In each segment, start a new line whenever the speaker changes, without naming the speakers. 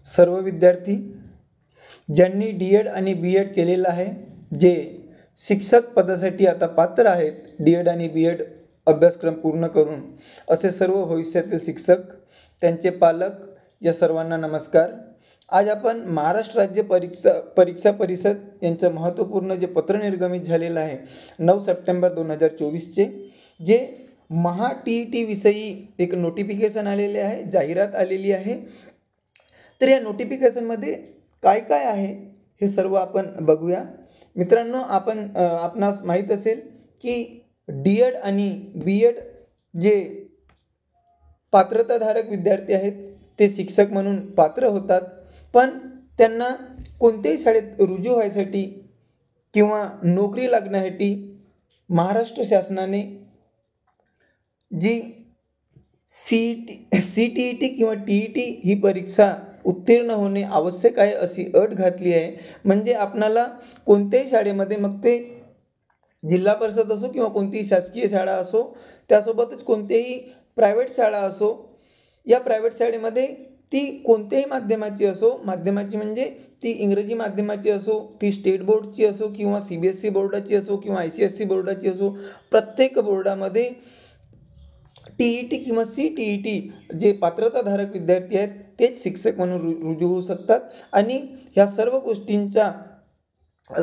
सर्व विद्यार्थी ज्यांनी डी.एड आणि बी.एड केलेलं आहे, जे शिक्षक पदासाठी आता पात्र आहेत, डी.एड आणि बी.एड अभ्यासक्रम पूर्ण करून, असे सर्व भविष्यातील शिक्षक, त्यांचे पालक या सर्वांना नमस्कार. आज आपण महाराष्ट्र राज्य परीक्षा परिषद यांचं महत्त्वपूर्ण जे पत्र निर्गमित झालेलं आहे 9 सप्टेंबर 2024चे, जे महा TET विषयी एक नोटिफिकेशन आलेले आहे, जाहिरात आलेली आहे. तर या नोटिफिकेशनमध्ये काय काय आहे हे सर्व आपण बघूया. मित्रांनो, आपणास माहीत असेल की डी.एड आणि बी.एड जे पात्रताधारक विद्यार्थी आहेत ते शिक्षक म्हणून पात्र होतात, पण त्यांना कोणत्याही शाळेत रुजू व्हायसाठी किंवा नोकरी लागण्यासाठी महाराष्ट्र शासनाने जी CTET किंवा TET ही परीक्षा उत्तीर्ण होणे आवश्यक आहे अशी अट घातली आहे. म्हणजे आपणाला कोणत्याही शाळेमध्ये, मग ते जिल्हा परिषद असो किंवा कोणतीही शासकीय शाळा असो, त्यासोबतच कोणतीही प्रायव्हेट शाळा असो, या प्रायव्हेट शाळेमध्ये ती कोणत्याही माध्यमाची असो, माध्यमाची म्हणजे ती इंग्रजी माध्यमाची असो, ती स्टेट बोर्डची असो किंवा CBSE बोर्डाची असो किंवा ICSE बोर्डाची असो, प्रत्येक बोर्डामध्ये TET किंवा CTET जे पात्रताधारक विद्यार्थी आहेत तेच शिक्षक म्हणून रुजू होऊ शकतात. आणि ह्या सर्व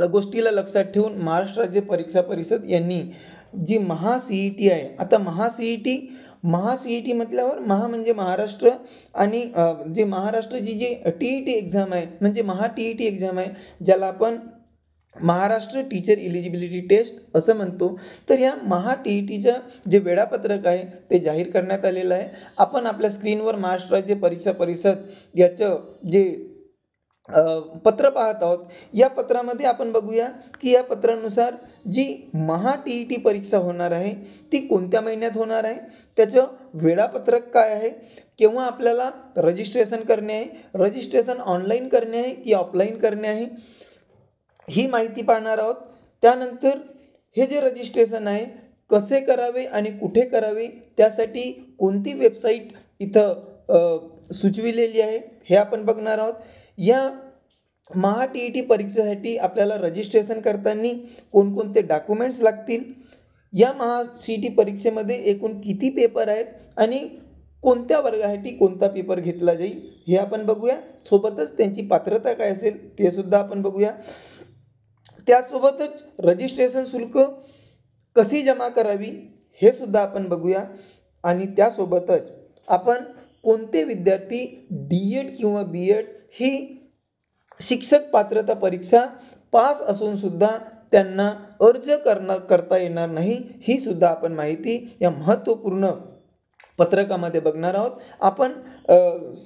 गोष्टीला लक्षात ठेवून महाराष्ट्र राज्य परीक्षा परिषद यांनी जी महा CET आहे, आता महा CET म्हटल्यावर महा म्हणजे महाराष्ट्र, आणि जे महाराष्ट्राची जी TET एक्झाम आहे म्हणजे महा TET एक्झाम आहे, ज्याला आपण महाराष्ट्र टीचर इलिजिबिलिटी टेस्ट असं म्हणतो. तर या महा TETचं जे वेळापत्रक आहे ते जाहीर करण्यात आलेलं आहे. आपण आपल्या स्क्रीनवर महाराष्ट्र राज्य परीक्षा परिषद याचं जे पत्र पाहत आहोत. या पत्रामध्ये आपण बघूया की या पत्रानुसार जी महा TET परीक्षा होणार आहे ती कोणत्या महिन्यात होणार आहे, त्याचं वेळापत्रक काय आहे, केव्हा आपल्याला रजिस्ट्रेशन करणे आहे, रजिस्ट्रेशन ऑनलाईन करणे आहे की ऑफलाईन करणे आहे, ही माहिती पाहणार आहोत. त्यानंतर हे जे रजिस्ट्रेशन आहे कसे करावे आणि कुठे करावे, त्यासाठी कोणती वेबसाईट इथं सुचविलेली आहे हे आपण बघणार आहोत. या महा TET परीक्षेसाठी आपल्याला रजिस्ट्रेशन करताना कोणकोणते डॉक्युमेंट्स लागतील, या महा CET परीक्षेमध्ये एकूण किती पेपर आहेत आणि कोणत्या वर्गासाठी कोणता पेपर घेतला जाईल हे आपण बघूया. सोबतच त्यांची पात्रता काय असेल ते सुद्धा आपण बघूया. त्यासोबतच रजिस्ट्रेशन शुल्क कशी जमा करावी हे सुद्धा आपण बघूया. आणि त्यासोबतच आपण कोणते विद्यार्थी डी.एड किंवा बी.एड ही शिक्षक पात्रता परीक्षा पास असून सुद्धा त्यांना अर्ज करता येणार नाही, ही सुद्धा आपण माहिती या महत्त्वपूर्ण पत्रकामध्ये बघणार आहोत. आपण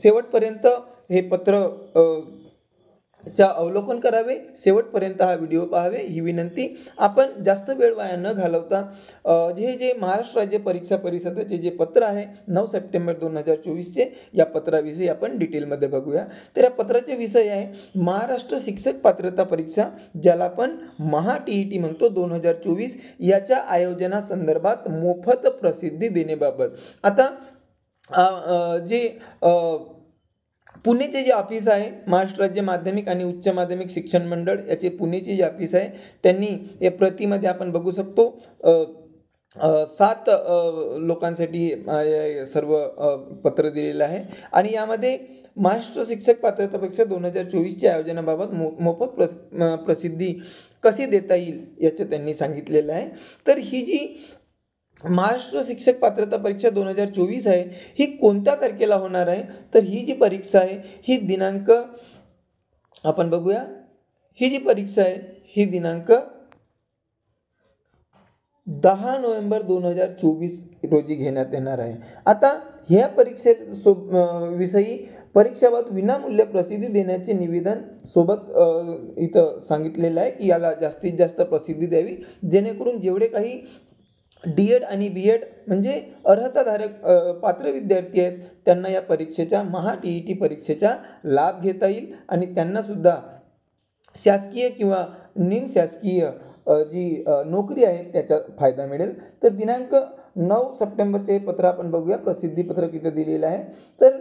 शेवटपर्यंत हे पत्र च्या अवलोकन करावे, शेवटपर्यंत हा व्हिडिओ पाहावे ही विनंती. आपण जास्त वेळ वाया न घालवता जे महाराष्ट्र राज्य परीक्षा परिषदेचे जे पत्र आहे 9 सप्टेंबर 2024चे, या पत्राविषयी आपण डिटेलमध्ये बघूया. तर या पत्राचे विषय आहे महाराष्ट्र शिक्षक पात्रता परीक्षा, ज्याला आपण महा TET म्हणतो 2024, याच्या आयोजनासंदर्भात मोफत प्रसिद्धी देण्याबाबत. आता जे पुणेचे जे ऑफिस आहे, महाराष्ट्र राज्य माध्यमिक आणि उच्च माध्यमिक शिक्षण मंडळ याचे पुणेचे जे ऑफिस आहे, त्यांनी या प्रतीमध्ये आपण बघू शकतो 7 लोकांसाठी सर्व पत्र दिलेलं आहे. आणि यामध्ये महाराष्ट्र शिक्षक पात्रता परीक्षा 2024च्या आयोजनाबाबत मोफत प्रसिद्धी कशी देता येईल याचं त्यांनी सांगितलेलं आहे. तर ही जी महाराष्ट्र शिक्षक पात्रता परीक्षा 2024 आहे ही कोणत्या तारखेला होणार आहे, तर ही जी परीक्षा आहे ही दिनांक आपण बघूया. ही जी परीक्षा आहे ही दिनांक 10 नोव्हेंबर 2024 रोजी घेण्यात येणार आहे. आता ह्या विषयी परीक्षाबाबत विनामूल्य प्रसिद्धी देण्याचे निवेदन सोबत इथं सांगितलेलं आहे की याला जास्तीत जास्त प्रसिद्धी द्यावी, जेणेकरून जेवढे काही डी.एड आणि बी.एड म्हणजे अर्हताधारक पात्र विद्यार्थी आहेत त्यांना या परीक्षेच्या महा TET परीक्षेचा लाभ घेता येईल आणि त्यांनासुद्धा शासकीय किंवा निमशासकीय जी नोकरी आहे त्याचा फायदा मिळेल. तर दिनांक 9 सप्टेंबरचे हे पत्र आपण बघूया. प्रसिद्धीपत्रक इथं दिलेलं आहे. तर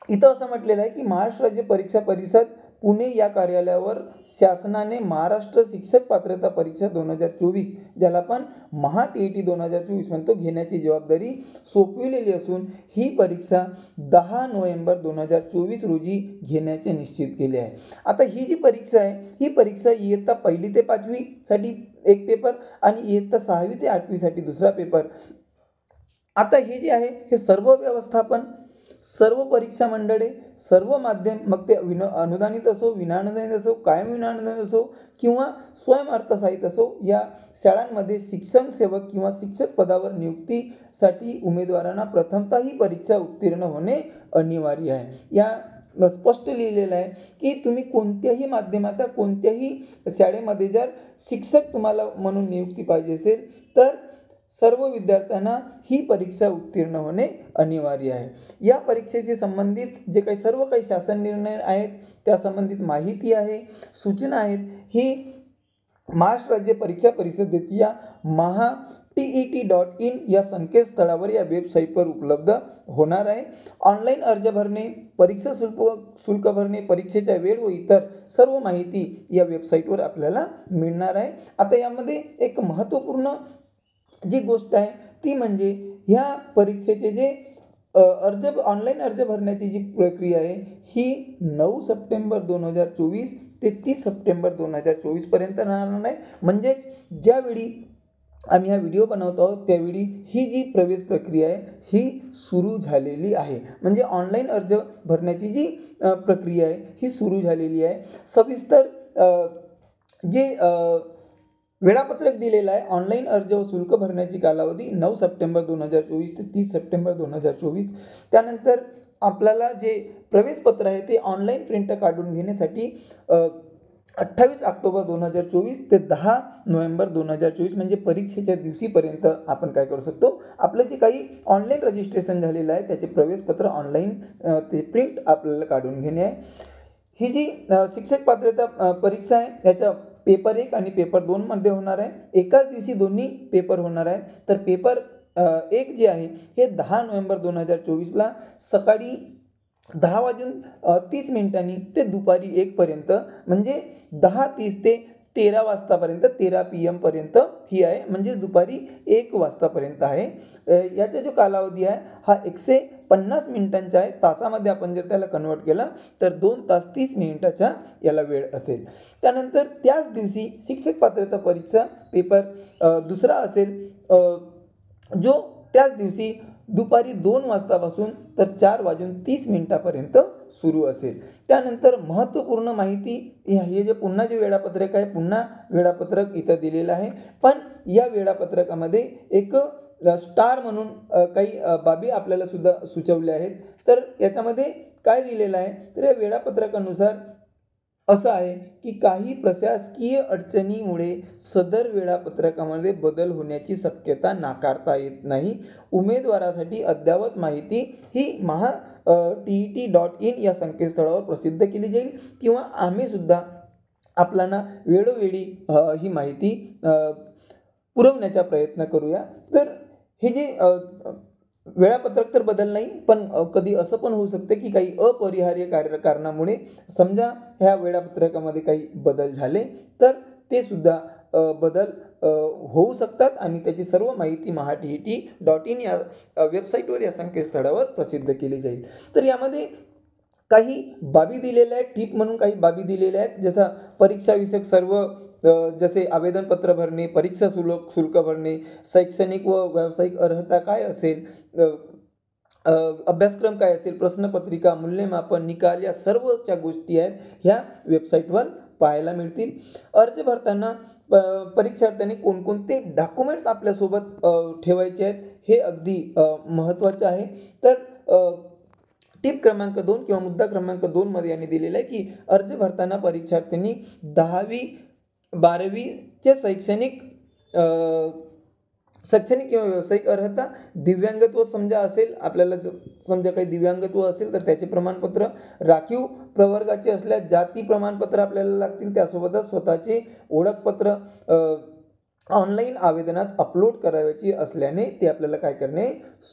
इथं असं म्हटलेलं आहे की महाराष्ट्र राज्य परीक्षा परिषद पुणे या कार्यालयावर शासनाने महाराष्ट्र शिक्षक पात्रता परीक्षा 2024, ज्याला आपण महा-TET 2024 म्हणतो, घेण्याची जबाबदारी सोपविलेली असून ही परीक्षा 10 नोव्हेंबर 2024 रोजी घेण्याचे निश्चित केले आहे. आता ही जी परीक्षा आहे, ही परीक्षा इयत्ता 1ली ते 5वी साठी एक पेपर आणि इयत्ता 6वी ते 8वी साठी दुसरा पेपर. आता हे जे आहे हे सर्व व्यवस्थापन, सर्व परीक्षा मंडळे, सर्व माध्यम, मग ते अनुदानित असो, विनाअनुदानित असो, कायम विनाअनुदानित असो किंवा स्वयंअर्थसहाय्यित असो, या शाळांमध्ये शिक्षण सेवक किंवा शिक्षक पदावर नियुक्तीसाठी उमेदवारांना प्रथमतः ही परीक्षा उत्तीर्ण होणे अनिवार्य आहे. या स्पष्ट लिहिलेलं आहे की तुम्ही कोणत्याही माध्यमात, कोणत्याही शाळेमध्ये जर शिक्षक तुम्हाला म्हणून नियुक्ती पाहिजे असेल तर सर्व विद्यार्थ्यांना ही परीक्षा उत्तीर्ण होणे अनिवार्य आहे. या परीक्षेशी संबंधित जे काही सर्व काही शासन निर्णय आहेत, त्या संबंधित माहिती आहे, सूचना आहेत, ही महाराष्ट्र राज्य परीक्षा परिषदेच्या maha.tet.in या संकेतस्थळावर, या वेबसाईटवर उपलब्ध होणार आहे. ऑनलाईन अर्ज भरणे, परीक्षा शुल्क भरणे, परीक्षेच्या वेळ व इतर सर्व माहिती या वेबसाईटवर आपल्याला मिळणार आहे. आता यामध्ये एक महत्त्वपूर्ण जी गोष्ट आहे ती म्हणजे ह्या परीक्षेचे जे ऑनलाईन अर्ज भरण्याची जी प्रक्रिया आहे ही 9 सप्टेंबर 2024 ते 30 सप्टेंबर 2024 पर्यंत राहणार आहे. म्हणजेच ज्यावेळी आम्ही हा व्हिडिओ बनवत आहोत त्यावेळी ही जी प्रवेश प्रक्रिया आहे ही सुरू झालेली आहे. म्हणजे ऑनलाईन अर्ज भरण्याची जी प्रक्रिया आहे ही सुरू झालेली आहे. सविस्तर जे वेळापत्रक दिलेलं आहे, ऑनलाईन अर्ज व शुल्क भरण्याची कालावधी 9 सप्टेंबर 2024 ते 30 सप्टेंबर 2024. त्यानंतर आपल्याला जे प्रवेशपत्र आहे ते ऑनलाईन प्रिंट काढून घेण्यासाठी 28 ऑक्टोबर 2024 ते 10 नोव्हेंबर 2024 म्हणजे परीक्षेच्या दिवशीपर्यंत आपण काय करू शकतो, आपलं जे काही ऑनलाईन रजिस्ट्रेशन झालेलं आहे त्याचे प्रवेशपत्र ऑनलाईन ते प्रिंट आपल्याला काढून घेणे आहे. ही जी शिक्षक पात्रता परीक्षा आहे याच्या पेपर 1 आणि पेपर 2 मध्ये होणार आहे. एकाच दिवशी दोन्ही पेपर होणार आहेत. तर पेपर 1 जे आहे हे 10 नोव्हेंबर 2024ला सकाळी 10:30 ते दुपारी 1 पर्यंत, म्हणजे 10:30 ते 13 वाजतापर्यंत, 13 PM पर्यंत ही आहे, म्हणजे दुपारी 1 वाजतापर्यंत आहे. याचा जो कालावधी आहे हा 150 मिनिटांचा आहे. तासामध्ये आपण जर त्याला कन्वर्ट केलं तर 2 तास 30 मिनिटाचा याला वेळ असेल. त्यानंतर त्याच दिवशी शिक्षक पात्रता परीक्षा पेपर दुसरा असेल, जो त्याच दिवशी दुपारी 2 वाजतापासून तर 4:30 सुरू असेल. त्यानंतर महत्त्वपूर्ण माहिती, हे जे पुन्हा जे वेळापत्रक आहे, पुन्हा वेळापत्रक इथं दिलेलं आहे. पण या वेळापत्रकामध्ये एक स्टार म्हणून काही बाबी आपल्याला सुद्धा सुचवल्या आहेत. तर याच्यामध्ये काय दिलेलं आहे तर या वेळापत्रकानुसार असं आहे की काही प्रशासकीय अडचणीमुळे सदर वेळापत्रकामध्ये बदल होण्याची शक्यता नाकारता येत नाही. उमेदवारासाठी अद्ययावत माहिती ही maha.tet.in या संकेतस्थळावर प्रसिद्ध केली जाईल किंवा आम्ही सुद्धा आपल्याला वेळोवेळी ही माहिती पुरवण्याचा प्रयत्न करूया. तर हे जे वेळापत्रक तर बदल नाही, पण कधी असं पण होऊ शकते की काही अपरिहार्य कारणामुळे समजा ह्या वेळापत्रकामध्ये काही बदल झाले तर ते सुद्धा बदल होऊ शकतात आणि त्याची सर्व माहिती maha.tet.in या वेबसाईटवर, या संकेतस्थळावर प्रसिद्ध केली जाईल. तर यामध्ये काही बाबी दिलेल्या आहेत, टिप म्हणून काही बाबी दिलेल्या आहेत, जसं परीक्षाविषयक सर्व, जसे आवेदनपत्र भरणे, परीक्षा शुल्क भरणे, शैक्षणिक व व्यावसायिक अर्हता काय असेल, अभ्यासक्रम काय असेल, प्रश्नपत्रिका, मूल्यमापन, निकाल, या सर्वच्या गोष्टी आहेत ह्या वेबसाईटवर पाहायला मिळतील. अर्ज भरताना परीक्षार्थ्यांनी कोणकोणते डॉक्युमेंट्स आपल्यासोबत ठेवायचे आहेत हे अगदी महत्त्वाचं आहे. तर टिप क्रमांक 2 किंवा मुद्दा क्रमांक 2 मध्ये यांनी दिलेलं आहे की अर्ज भरताना परीक्षार्थ्यांनी 10वी 12वीचे शैक्षणिक किंवा व्यावसायिक अर्हता, दिव्यांगत्व समजा असेल, आपल्याला समजा काही दिव्यांगत्व असेल तर त्याचे प्रमाणपत्र, राखीव प्रवर्गाचे असल्यास जाती प्रमाणपत्र आपल्याला लागतील, त्यासोबतच स्वतःचे ओळखपत्र, ऑनलाईन आवेदनात अपलोड करावयाची असल्याने ते आपल्याला काय करणे,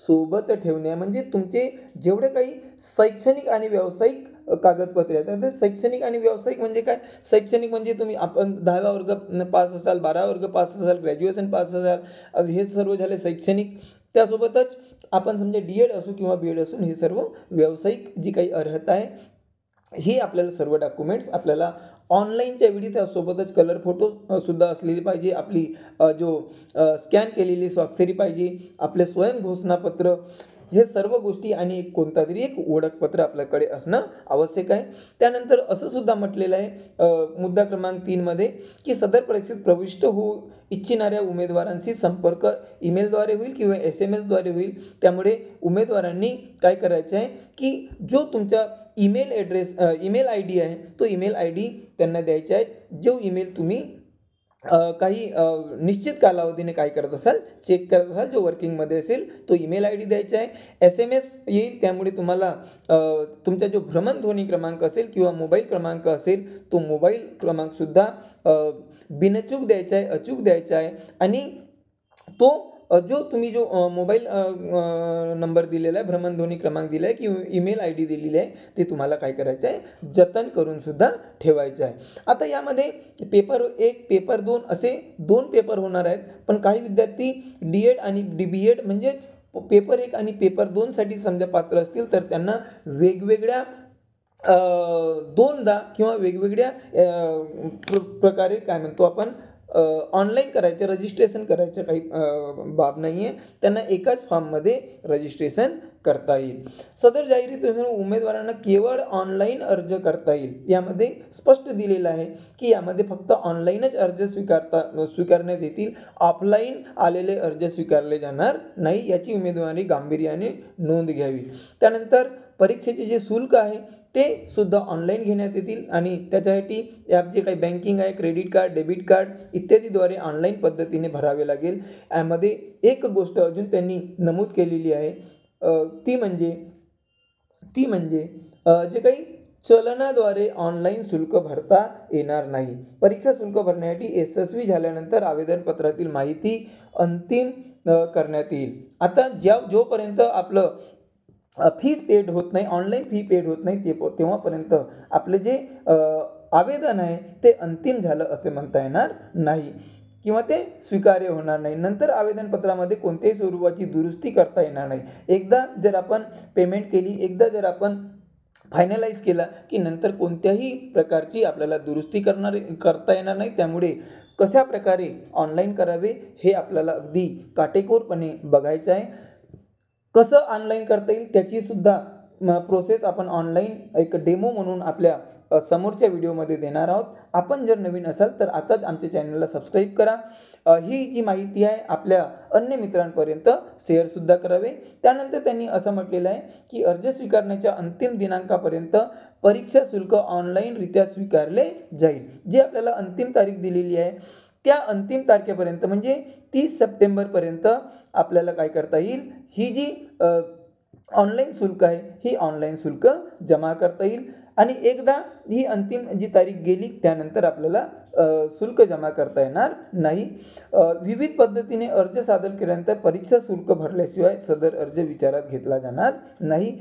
सोबत ठेवणे. म्हणजे तुमचे जेवढे काही शैक्षणिक आणि व्यावसायिक कागदपत्रे आहेत. आता शैक्षणिक आणि व्यावसायिक म्हणजे काय? शैक्षणिक म्हणजे आपण 10वा वर्ग पास असाल, 12वा वर्ग पास असाल, ग्रॅज्युएशन पास असाल, हे सर्व झाले शैक्षणिक. त्यासोबतच आपण समजा डी-एड असो किंवा बी-एड असो, हे सर्व व्यावसायिक जी काही अर्हता आहे, ही आपल्याला सर्व डॉक्युमेंट्स आपल्याला ऑनलाईनच्या वेळी त्यासोबतच कलर फोटो सुद्धा असलेली पाहिजे. आपली स्कॅन केलेली स्वाक्षरी पाहिजे, आपले स्वयं घोषणापत्र, हे सर्व गोष्टी आणि कोणता तरी एक ओळखपत्र आपल्याकडे असणं आवश्यक आहे. त्यानंतर असं सुद्धा म्हटलेलं आहे मुद्दा क्रमांक 3 मध्ये, की सदर परीक्षेत प्रविष्ट होऊ इच्छिणाऱ्या उमेदवारांशी संपर्क ईमेलद्वारे होईल किंवा SMS द्वारे होईल. त्यामुळे उमेदवारांनी काय करायचं आहे, की जो तुमचा ईमेल आय डी आहे, तो ईमेल आय डी त्यांना द्यायचा आहे. जो ईमेल तुम्ही काही निश्चित कालावधीने काय करत असाल, चेक करत असाल, जो वर्किंगमध्ये असेल, तो ईमेल आय डी द्यायचा आहे. SMS येईल, त्यामुळे तुम्हाला तुमचा जो भ्रमणध्वनी क्रमांक असेल किंवा मोबाईल क्रमांक असेल, तो मोबाईल क्रमांकसुद्धा बिनचूक द्यायचा आहे, अचूक द्यायचा आहे. आणि तो जो मोबाईल नंबर दिलेला आहे, भ्रमणध्वनी क्रमांक दिला आहे किंवा ईमेल आय डी दिलेली आहे, ते तुम्हाला काय करायचं आहे, जतन करून सुद्धा ठेवायचं आहे. आता यामध्ये पेपर 1, पेपर 2 असे 2 पेपर होणार आहेत. पण काही विद्यार्थी डी-एड आणि बी-एड म्हणजेच पेपर 1 आणि पेपर 2 साठी समजा पात्र असतील, तर त्यांना वेगवेगळ्या दोनदा किंवा वेगवेगळ्या प्रकारे काय म्हणतो आपण, ऑनलाईन करायचं, रजिस्ट्रेशन करायचं काही बाब नाही आहे. त्यांना एकाच फॉर्ममध्ये रजिस्ट्रेशन करता येईल. सदर जाहिरातीनुसार उमेदवारांना केवळ ऑनलाईन अर्ज करता येईल. यामध्ये स्पष्ट दिलेलं आहे की यामध्ये फक्त ऑनलाईनच अर्ज स्वीकारण्यात येतील. ऑफलाईन आलेले अर्ज स्वीकारले जाणार नाही, याची उमेदवारी गांभीर्याने नोंद घ्यावी. त्यानंतर परीक्षेचे जे शुल्क आहे ते सुद्धा ऑनलाईन घेण्यात येतील आणि त्याच्यासाठी ॲप जे काही बँकिंग आहे, क्रेडिट कार्ड, डेबिट कार्ड इत्यादीद्वारे ऑनलाईन पद्धतीने भरावे लागेल. यामध्ये एक गोष्ट अजून त्यांनी नमूद केलेली आहे, ती म्हणजे जे काही चलनाद्वारे ऑनलाईन शुल्क भरता येणार नाही. परीक्षा शुल्क भरण्यासाठी यशस्वी झाल्यानंतर आवेदनपत्रातील माहिती अंतिम करण्यात येईल. आता जोपर्यंत आपलं फीस पेड होत नाही, ऑनलाईन फी पेड होत नाही, तेव्हापर्यंत आपले जे आवेदन आहे ते अंतिम झालं असे म्हणता येणार नाही किंवा ते स्वीकार्य होणार नाही. नंतर आवेदनपत्रामध्ये कोणत्याही स्वरूपाची दुरुस्ती करता येणार नाही. एकदा जर आपण पेमेंट केली, एकदा जर आपण फायनलाइज केला, की नंतर कोणत्याही प्रकारची आपल्याला दुरुस्ती करता येणार नाही. त्यामुळे कशा प्रकारे ऑनलाईन करावे हे आपल्याला अगदी काटेकोरपणे बघायचं आहे. कसं ऑनलाईन करता येईल त्याची सुद्धा प्रोसेस आपण ऑनलाईन एक डेमो म्हणून आपल्या समोरच्या व्हिडिओमध्ये देणार आहोत. आपण जर नवीन असाल तर आताच आमच्या चॅनलला सबस्क्राईब करा. ही जी माहिती आहे आपल्या अन्य मित्रांपर्यंत शेअरसुद्धा करावे. त्यानंतर त्यांनी असं म्हटलेलं आहे की अर्ज स्वीकारण्याच्या अंतिम दिनांकापर्यंत परीक्षा शुल्क ऑनलाईनरित्या स्वीकारले जाईल. जी आपल्याला अंतिम तारीख दिलेली आहे त्या अंतिम तारखेपर्यंत म्हणजे 30 सप्टेंबरपर्यंत आपल्याला काय करता येईल, ही जी ऑनलाईन शुल्क आहे ही ऑनलाईन शुल्क जमा करता येईल. आणि एकदा ही अंतिम जी तारीख गेली त्यानंतर आपल्याला शुल्क जमा करता येणार नाही. विविध पद्धतीने अर्ज सादर केल्यानंतर परीक्षा शुल्क भरल्याशिवाय सदर अर्ज विचारात घेतला जाणार नाही.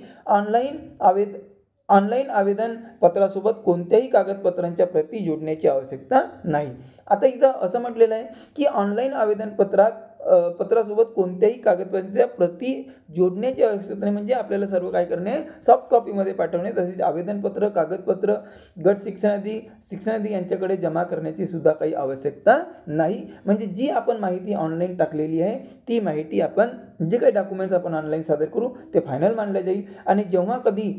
ऑनलाईन आवेदन पत्रासोबत कोणत्याही कागदपत्रांच्या प्रती जोडण्याची आवश्यकता नाही. आता इथं असं म्हटलेलं आहे की ऑनलाईन आवेदन पत्रासोबत कोणत्याही कागदपत्रांच्या प्रती जोडण्याची आवश्यकता नाही. म्हणजे आपल्याला सर्व काय करणे, सॉफ्ट कॉपीमध्ये पाठवणे, तसेच आवेदनपत्र, कागदपत्र, गट शिक्षणाधी यांच्याकडे जमा करण्याची सुद्धा काही आवश्यकता नाही. म्हणजे जी आपण माहिती ऑनलाईन टाकलेली आहे ती माहिती आपण जे काही डॉक्युमेंट्स आपण ऑनलाईन सादर करू ते फायनल मानले जाईल. आणि जेव्हा कधी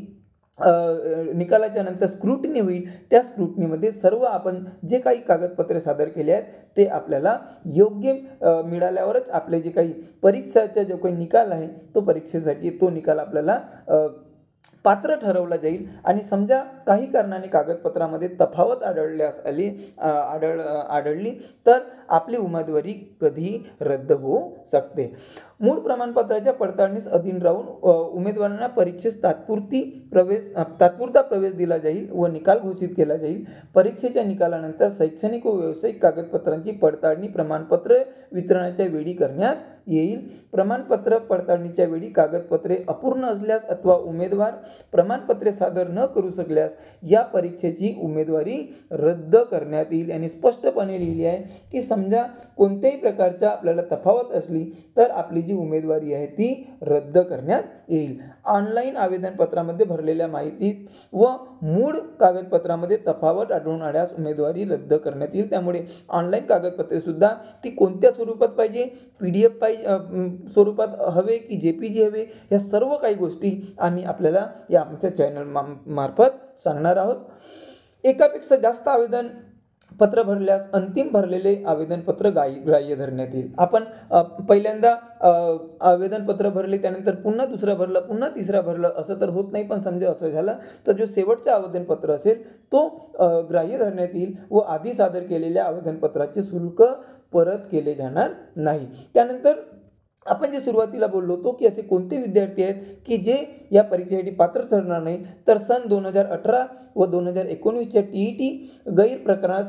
निकालाच्या नंतर स्क्रुटिनी होईल त्या स्क्रुटिनीमध्ये सर्व आपण जे काही कागदपत्रे सादर केले आहेत ते आपल्याला योग्य मिळाल्यावरच आपले जे काही परीक्षेचा जो काही निकाल आहे तो परीक्षेसाठी तो निकाल आपल्याला पात्र ठरवला जाईल. आणि समजा काही कारणाने कागदपत्रामध्ये तफावत आढळली तर आपली उमेदवारी कधी रद्द होऊ शकते. मूळ प्रमाणपत्राच्या पडताळणीस अधीन राहून उमेदवारांना परीक्षेस तात्पुरता प्रवेश दिला जाईल व निकाल घोषित केला जाईल. परीक्षेच्या निकालानंतर शैक्षणिक व व्यावसायिक कागदपत्रांची पडताळणी प्रमाणपत्र वितरणाच्या वेळी करण्यात येईल. प्रमाणपत्र पडताळणीच्या वेळी कागदपत्रे अपूर्ण असल्यास अथवा उमेदवार प्रमाणपत्रे सादर न करू शकल्यास या परीक्षेची उमेदवारी रद्द करण्यात येईल. यांनी स्पष्टपणे लिहिली आहे की समजा कोणत्याही प्रकारच्या आपल्याला तफावत असली तर आपली जी उमेदवारी आहे ती रद्द करण्यात येईल. ऑनलाईन आवेदनपत्रामध्ये भरलेल्या माहितीत व मूळ कागदपत्रामध्ये तफावत आढळून आल्यास उमेदवारी रद्द करण्यात येईल. त्यामुळे ऑनलाईन कागदपत्रे सुद्धा ती कोणत्या स्वरूपात पाहिजे, PDF स्वरूपात हवे की JPG हवे, या सर्व काही गोष्टी आम्ही आपल्याला या आमच्या चॅनल मार्फत सांगणार आहोत. एकापेक्षा जास्त आवेदन पत्र भरल्यास अंतिम भरलेले आवेदनपत्र ग्राह्य धरण्यात येईल. आपण पहिल्यांदा आवेदनपत्र भरले, त्यानंतर पुन्हा दुसरं भरलं, पुन्हा तिसरं भरलं असं तर होत नाही. पण समजा असं झालं तर जो शेवटचं आवेदनपत्र असेल तो ग्राह्य धरण्यात येईल व आधी सादर केलेल्या आवेदनपत्राचे शुल्क परत केले जाणार नाही. त्यानंतर आपण जे सुरुवातीला बोललो होतो की असे कोणते विद्यार्थी आहेत की जे या परीक्षेसाठी पात्र ठरणार नाही, तर सन 2018 व 2019च्या TET गैर प्रकरणात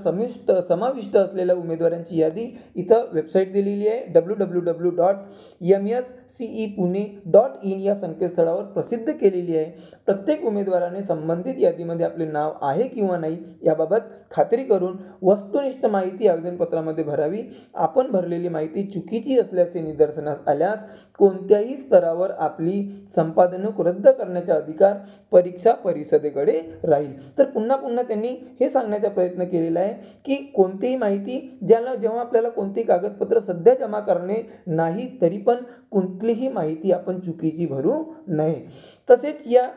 समाविष्ट असलेल्या उमेदवारांची यादी इथं वेबसाईट दिलेली आहे. www.mscepune.in या संकेतस्थळावर प्रसिद्ध केलेली आहे. प्रत्येक उमेदवाराने संबंधित यादीमध्ये आपले नाव आहे किंवा नाही याबाबत खात्री करून वस्तुनिष्ठ माहिती आवेदनपत्रामध्ये भरावी. आपण भरलेली माहिती चुकीची असल्याचे निदर्शनास आल्यास कोणत्याही स्तरावर आपली संपादनूक रद्द करण्याचा अधिकार परीक्षा परिषदेकडे राहील. तर पुन्हा त्यांनी हे सांगण्याचा प्रयत्न केलेला आहे की कोणतीही माहिती जेव्हा आपल्याला कोणतेही कागदपत्र सध्या जमा करणे नाही तरी पण कुठलीही माहिती आपण चुकीची भरू नये. तसेच या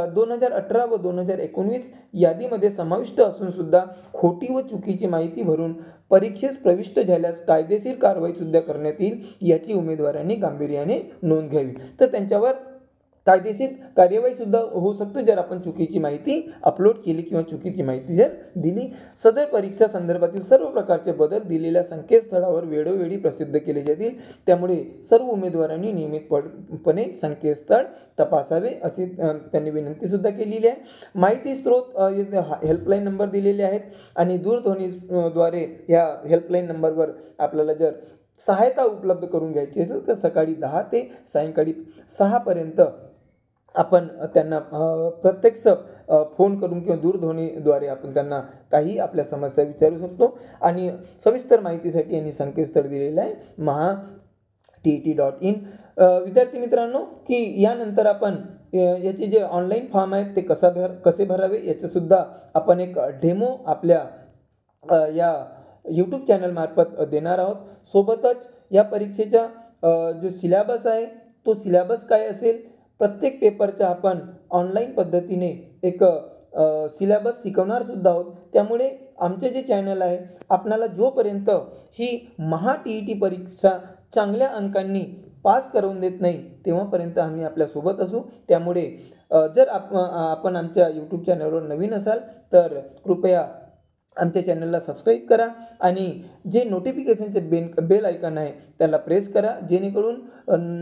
2018 व 2019 यादीमध्ये समाविष्ट असून सुद्धा खोटी व चुकीची माहिती भरून परीक्षेस प्रविष्ट झाल्यास कायदेशीर कारवाई सुद्धा करण्यात येईल. याची उमेदवारांनी गांभीर्याने नोंद घ्यावी. तर त्यांच्यावर कायदेशीर कार्यवाही सुद्धा होऊ शकतो जर आपण चुकीची माहिती अपलोड केली किंवा चुकीची माहिती जर दिली. सदर परीक्षा संदर्भातील सर्व प्रकारचे बदल दिलेल्या संकेतस्थळावर वेळोवेळी प्रसिद्ध केले जातील. त्यामुळे सर्व उमेदवारांनी नियमितपणे संकेतस्थळ तपासावे अशी त्यांनी विनंती सुद्धा केलेली आहे. माहिती स्रोत हेल्पलाईन नंबर दिलेले आहेत आणि दूरध्वनीद्वारे या हेल्पलाईन नंबरवर आपल्याला जर सहायता उपलब्ध करून घ्यायची असेल तर सकाळी 10 ते सायंकाळी 6 पर्यंत आपण त्यांना प्रत्यक्ष फोन करून किंवा दूरध्वनीद्वारे आपण त्यांना काही आपल्या समस्या विचारू शकतो. आणि सविस्तर माहितीसाठी यांनी संकेतस्थळ दिलेलं आहे maha.tet.in. विद्यार्थी मित्रांनो की यानंतर आपण याचे जे ऑनलाईन फॉर्म आहेत ते कसे भरावे याचेसुद्धा आपण एक डेमो आपल्या या YouTube चॅनल मार्फत देणार आहोत. सोबतच या परीक्षेचा जो सिलेबस आहे तो सिलेबस काय असेल, प्रत्येक पेपरचा आपण ऑनलाईन पद्धतीने एक सिलेबस शिकवणार सुद्धा आहोत. त्यामुळे आमचे जे चॅनल आहे आपणाला जोपर्यंत ही maha.tet परीक्षा चांगल्या अंकांनी पास करून देत नाही तेव्हापर्यंत आम्ही आपल्यासोबत असू. त्यामुळे जर आपण आमच्या YouTube चॅनलवर नवीन असाल तर कृपया आमच्या चॅनलला सबस्क्राईब करा आणि जे नोटिफिकेशनचे बेल आयकॉन आहे त्याला प्रेस करा, जेणेकरून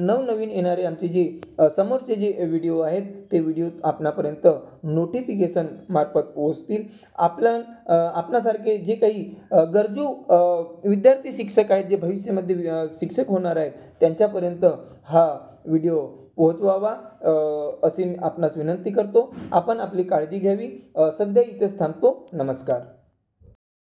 नवनवीन येणारे आमचे जे समोरचे जे व्हिडिओ आहेत ते व्हिडिओ आपणापर्यंत नोटिफिकेशन मार्फत पोहोचतील. आपणासारखे जे काही गरजू विद्यार्थी शिक्षक आहेत जे भविष्यामध्ये शिक्षक होणार आहेत त्यांच्यापर्यंत हा व्हिडिओ पोहोचवावा अशी आपणास विनंती करतो. आपण आपली काळजी घ्यावी. सध्या इथेच थांबतो. नमस्कार.